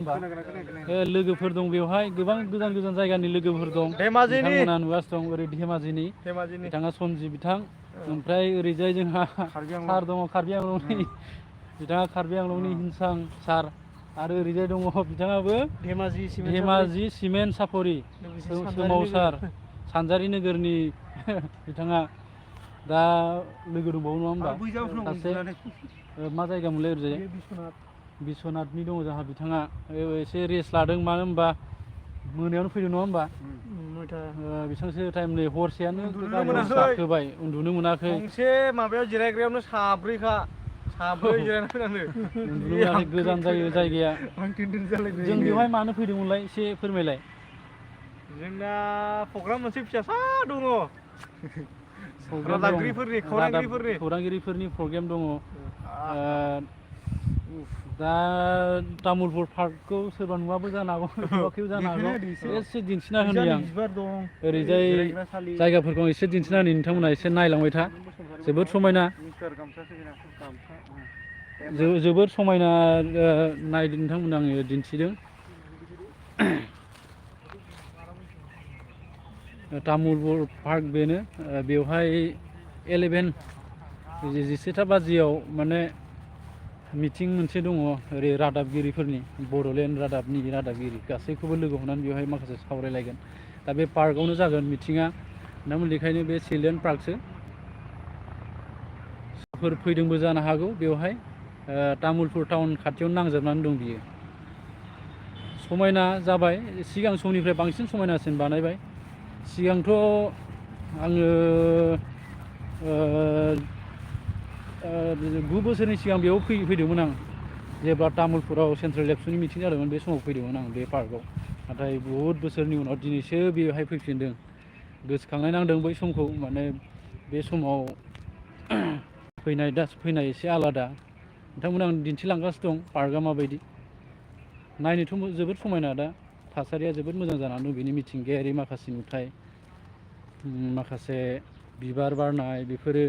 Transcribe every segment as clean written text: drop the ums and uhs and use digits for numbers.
लोगोफोर दं बेवहाय गोबां गोजान गोजान जायगानि लोगोफोर दं बिथांमोना नुगासिनो दं ओरै धेमाजिनि बिथाङा सनजि बिथां ओमफ्राय ओरैजाय जोंहा सार दङ कार्बि आंलंनि बिथाङा कार्बि आंलंनि हिंसां सार आरो ओरैजाय दङ बिथाङाबो धेमाजि सिमेन्ट सापरि सोमावसार सानजारि नोगोरनि बिथाङा दा लोगो दंबावो नङा होमबा सासे मा जायगा मोनलाय ओरैजाय बिश्वनाथनि दङ जोंहा बिथाङा एसे रेस्ट लादों मानो होनबा मोनायावनो फैदों नङा होमबा बेसेबांसो टाइम नै हरसेयानो जाखोबाय उन्दुनो मोनाखै गंसे माबायाव जिरायग्रायावनो साब्रैखा साब्रै जिरायना फैनांदों उन्दुनो मोनाखै गोजान जायो जायगाया जों बेवहाय मानो फैदोंमोनलाय एसे फोरमायलाय जोंना प्रग्राम मोनसे फिसासा दङ खौरांगिरिफोरनि प्रग्राम दङ दा तामुलपुर पार्कखौ सोरबा नुवाबो जानो हागौ नुवाखैबो जानो हागौ एसे दिन्थिना होनि आं ओरैजाय जायगाफोरखौ एसे दिन्थिना होनि नोंथांमोना एसे नायलांबाय था जोबोद समायना जोबोद समायना नायदों नोंथांमोना आङो दिन्थिदों तामुलपुर पार्क बेनो बेवहाय 11:17 बाजियाव माने मिटिं मोनसे दङ ओरै रादाबगिरिफोरनि बड'लेण्ड रादाबनि रादाबगिरि गासैखौबो लोगो हमनानै बेवहाय माखासे सावरायलायगोन दा बे पार्कआवनो जागोन मिटिङा बेनिखायनो बे चिल्ड्रेन पार्कसो सोरफोर फैदोंबो जानो हागौ बेवहाय तामुलपुर टाउन खाथियावनो नांजाबनानै दं बियो समायना जाबाय सिगां समनिफ्राय बांसिन समायनासिन बानायबाय सिगांथ' आङो 9 बोसोरनि सिगां बेयाव फैदोंमोन आं जेब्ला तामुलपुराव सेन्ट्रेल एबसुनि मिटिं जादोंमोन बे समाव फैदोंमोन आं बे पार्कआव नाथाय बहुद बोसोरनि उनाव दिनैसो बेवहाय फैफिनदों गोसोखांनाय नांदों बै समखौ माने बे समाव फैनाय दा फैनाय एसे आलादा नोंथांमोना आं दिन्थिलांगासिनो दं पार्कआ माबायदि नायनोथ' जोबोद समायना दा थासारिया जोबोद मोजां जानानै दं बेनि मिथिंगायारि माखासे नुथाय माखासे बिबार बारनाय बेफोरो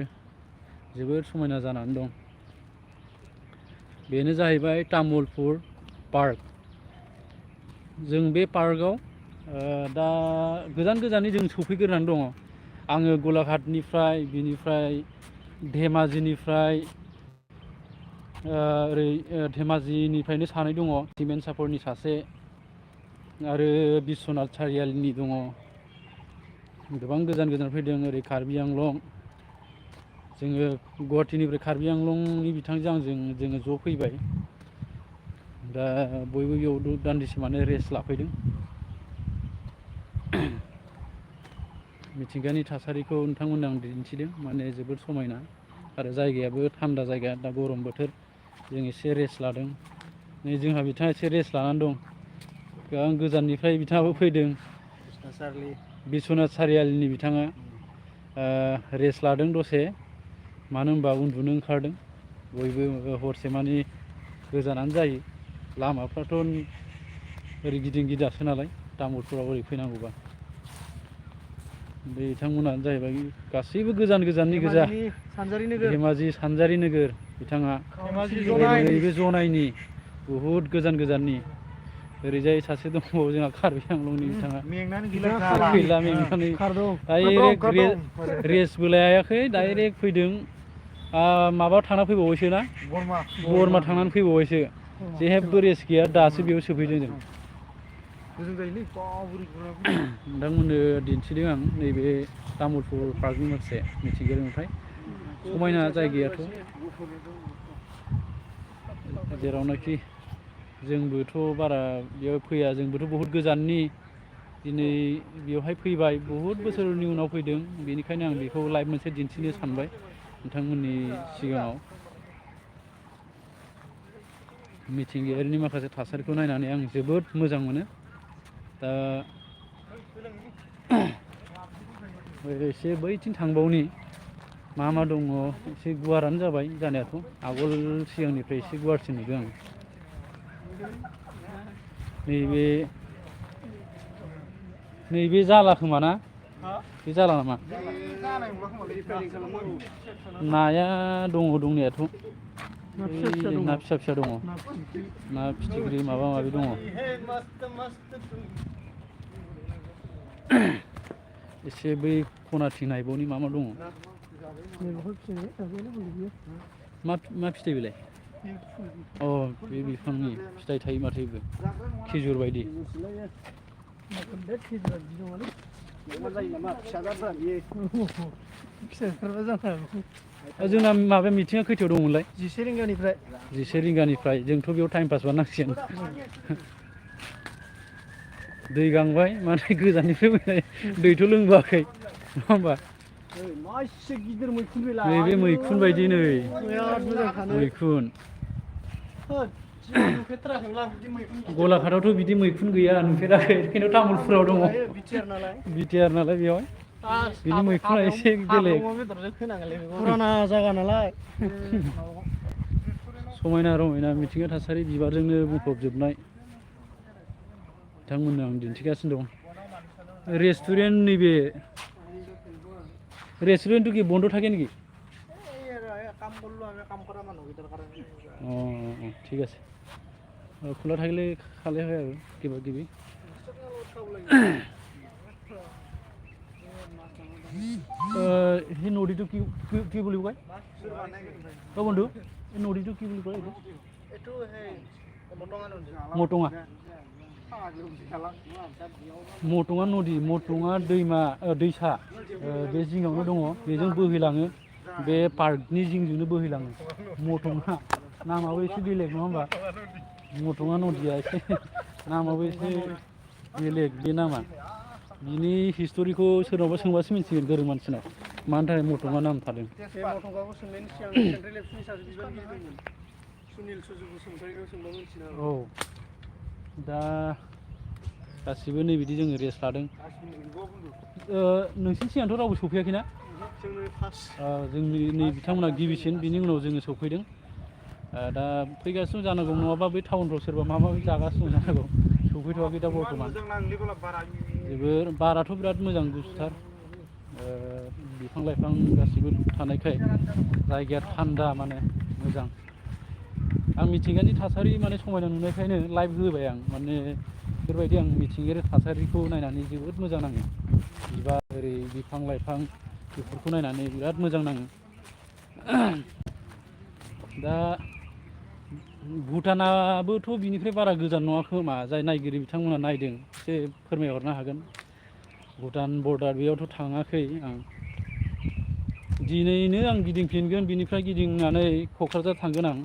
जोबोद समायना जानानै दं बेनो जाहैबाय तामुलपुर पार्क जों बे पार्कआव दा गोजान गोजाननि जों सफैग्रोनानै दङ आङो गलाघाटनिफ्राय बिनिफ्राय धेमाजिनिफ्राय ओरै धेमाजिनिफ्रायनो सानै दङ सिमेन्ट सापरनि सासे आरो बिश्वनाथ सारियालिनि दङ गोबां गोजान गोजान फैदों ओरै कार्बि आंलं जोङो गुवाहाटीनिफ्राय कार्बि आंलंनि बिथांजों आंजों जोङो ज' फैबाय दा बयबो बेयाव दान्दिसे माने रेस्ट लाफैदों मिथिंगानि थासारिखौ नोंथांमोननो आं दिन्थिदों माने जोबोद समायना आरो जायगायाबो थान्दा जायगा दा गरम बोथोर जों एसे रेस्ट लादों नै जोंहा बिथाङा एसे रेस्ट लानानै दं गोबां गोजाननिफ्राय बिथाङाबो फैदों बिश्वनाथ सारियालिनि बिथाङा रेस्ट लादों दसे मानो होनबा उन्दुनो ओंखारदों बयबो हरसे मानि गोजानानो जायो लामाफ्राथ' ओरै गिदिं गिदासो नालाय तामुलपुराव ओरै फैनांगौबा बिथांमोना जाहैबाय गासैबो गोजान गोजाननि गोजा धेमाजि सानजारि नोगोर बिथाङा नैबे जनायनि बहुद गोजान गोजाननि ओरैजाय सासे दंबावो जोंहा कार्बि आंलंनि बिथाङा गैला मेंनानै डाइरेक्ट रेस्टबो लायाखै डाइरेक्ट फैदों माबा थांना फैबावबायसो ना बरमा थांनानै फैबावबायसो जेबो रेस्ट गैया दासो बेयाव सफैदों जों नोंथांमोननो दिन्थिदों आं नैबे तामुलपुर पार्कनि माखासे मिथिंगायारि नुथाय समायना जायगायाथ' जेरावनाखि जोंबोथ' बारा बेयाव फैया जोंबोथ' बहुद गोजाननि दिनै बेवहाय फैबाय बहुद बोसोरनि उनाव फैदों बेनिखायनो आं बेखौ लाइभ मोनसे दिन्थिनो सानबाय नोंथांमोननि सिगाङाव मिथिंगायारिनि माखासे थासारिखौ नायनानै आं जोबोद मोजां मोनो दा एसे बैथिं थांबावनि मा मा दङ एसे गुवारानो जाबाय जानायाथ' आगोल सिगांनिफ्राय एसे गुवारसिन नुदों आं नैबे जाला खोमा ना बे जाला नामा नाया दङ दंनायाथ' ना फिसा फिसा दङ ना फिथिख्रि माबा माबि दङ एसे बै खनाथिं नायबावनि मा मा दङ मा फिथाइ बेलाय अ बे बिफांनि फिथाइ थायो माथो बेबो खिजुर बायदि जोंना माबाया मिटिंआ खैथायाव दंमोनलाय 11 रिंगानिफ्राय 11 रिंगानिफ्राय जोंथ' बेयाव टाइम पास बानांसिगोन दै गांबाय माने गोजाननिफ्राय फैनाय दैथ' लोंबोआखै नङा होमबा मासे गिदिर मैखुन बेलाय नैबे मैखुन बायदि नै बिराद मोजां खानो मैखुन नुफेरथाराखैमोन बिदि मैखुन गलाघाटआवथ' बिदि मैखुन गैया नुफेराखै खिन्थु तामुलपुराव दङ बिटिआर नालाय बेयाव बिनि मैखुना एसे बेलेग फुराना जायगा नालाय समायना रमायना मिथिंगा थासारि बिबारजोंनो बुंफबजोबनाय बिथांमोननो आं दिन्थिगासिनो दं रेस्टुरेन्ट नैबे रेस्टुरेंट की बंद থাকে নেকি ঠিক আছে খোলা থাকিলে খালে হয় আৰু কিবা কিবি সেই নদীটো কি কি বুলি কয় অ বন্ধু এই নদীটো কি বুলি কয় এইটো মটঙা मटङा नदी मटङा दैमा दैसा बे जिङावनो दङ बेजों बोहैलाङो बे पार्कनि जिंजोंनो बोहैलाङो मटङा नामाबो एसे बेलेग नङा होमबा मटङा नदिया एसे नामाबो एसे बेलेग बे नामा बिनि हिस्ट'रिखौ सोरनावबा सोंबासो मिथिगोन गोरों मानसिनाव मानि थाखाय मटङा नाम थादों औ दा गासिबो नै बिदि जोङो रेस्ट लादों नोंसिनि सिगांथ' रावबो सफैयाखैना जोंनि नै बिथांमोना गिबिसिन बिनि उनाव जोङो सफैदों दा फैगासिनो जानांगौ नङाबा बै टाउनफ्राव सोरबा माबा माबि जागासिनो जानांगौ सफैथ'वाखै दा बर्थमान जोबोर बाराथ' बिराद मोजां गुसुथार बिफां लाइफां गासिबो थानायखाय जायगाया थान्दा माने मोजां आं मिथिंगानि थासारि माने समायना नुनायखायनो लाइभ होबाय आं माने बेफोरबायदि आं मिथिंगायारि थासारिखौ नायनानै जोबोद मोजां नाङो बिबार ओरै बिफां लाइफां बेफोरखौ नायनानै बिराद मोजां नाङो दा भुटानाबोथ' बिनिफ्राय बारा गोजान नङा खोमा जाय नायगिरि बिथांमोना नायदों एसे फोरमायहरनो हागोन भुटान बर्डार बेयावथ' थाङाखै आं दिनैनो आं गिदिंफिनगोन बिनिफ्राय गिदिंनानै क'क्राझार थांगोन आं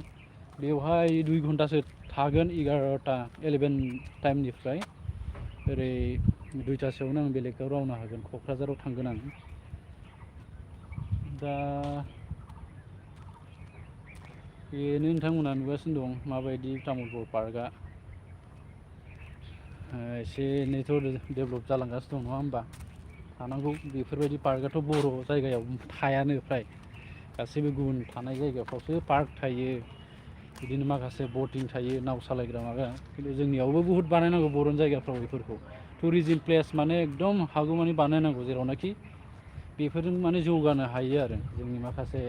बेवहाय 2 घन्टासो थागोन 11 टाइमनिफ्राय ओरै 2टासोआवनो आं बेलेगाव रावनो हागोन क'क्राझाराव थांगोन आं दा बेनो नोंथांमोना नुगासिनो दं माबायदि तामुलपुर पार्कआ एसे एनैथ' डेभेलप जालांगासिनो दं नङा होमबा थानांगौ बेफोरबायदि पार्कआथ' बर' जायगायाव थायानो फ्राय गासैबो गुबुन थानाय जायगाफ्रावसो पार्क थायो बिदिनो माखासे बोटिं थायो नाव सालायग्रा माबा खिन्थु जोंनियावबो बुहुद बानायनांगौ बर'नि जायगाफ्राव बेफोरखौ टुरिजिम प्लेस माने एकदम हागौमानि बानायनांगौ जेरावनाखि बेफोरजों माने जौगानो हायो आरो जोंनि माखासे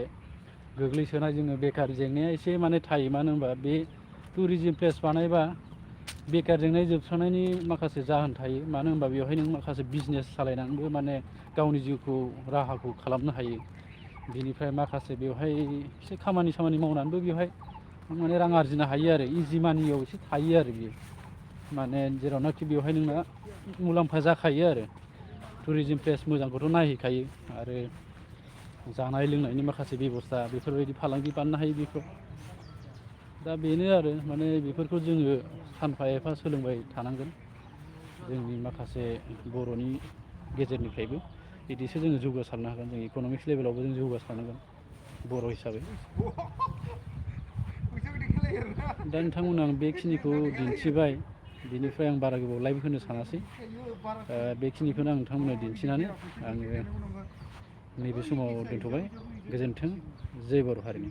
गोग्लैसोनाय जोङो बेकार जेंनाया एसे माने थायो मानो होनबा बे टुरिजिम प्लेस बानायबा बेकार जेंनाय जोबस्रांनायनि माखासे जाहोन थायो मानो होनबा बेवहाय नों माखासे बिजनेस सालायनानैबो माने गावनि जिउखौ राहाखौ खालामनो हायो बिनिफ्राय माखासे बेवहाय एसे खामानि मावनानैबो बेवहाय माने रां आरजिनो हायो आरो इजि मानियाव एसे थायो आरो बियो माने जेरावनाखि बेवहाय नोंना मुलाम्फा जाखायो आरो टुरिजिम प्लेस मोजांखौथ' नायहैखायो आरो जानाय लोंनायनि माखासे बेब'स्था बेफोरबायदि फालांगि बानायनो हायो बेफोराव दा बेनो आरो माने बेफोरखौ जोङो सानफा एफा सोलोंबाय थानांगोन जोंनि माखासे बर'नि गेजेरनिफ्रायबो बिदिसो जोङो जौगासारनो हागोन जों इक'नमिक्स लेभेलावबो जों जौगासारनांगोन बर' हिसाबै दा नोंथांमोन आं बेखिनिखौ दिन्थिबाय बिनिफ्राय आं बारा गोबाव लाइभ होनो सानासै बेखिनिखौनो आं नोंथांमोननो दिन्थिनानै आङो नैबे समाव दोनथ'बाय गोजोन्थों जय बर' हारिनि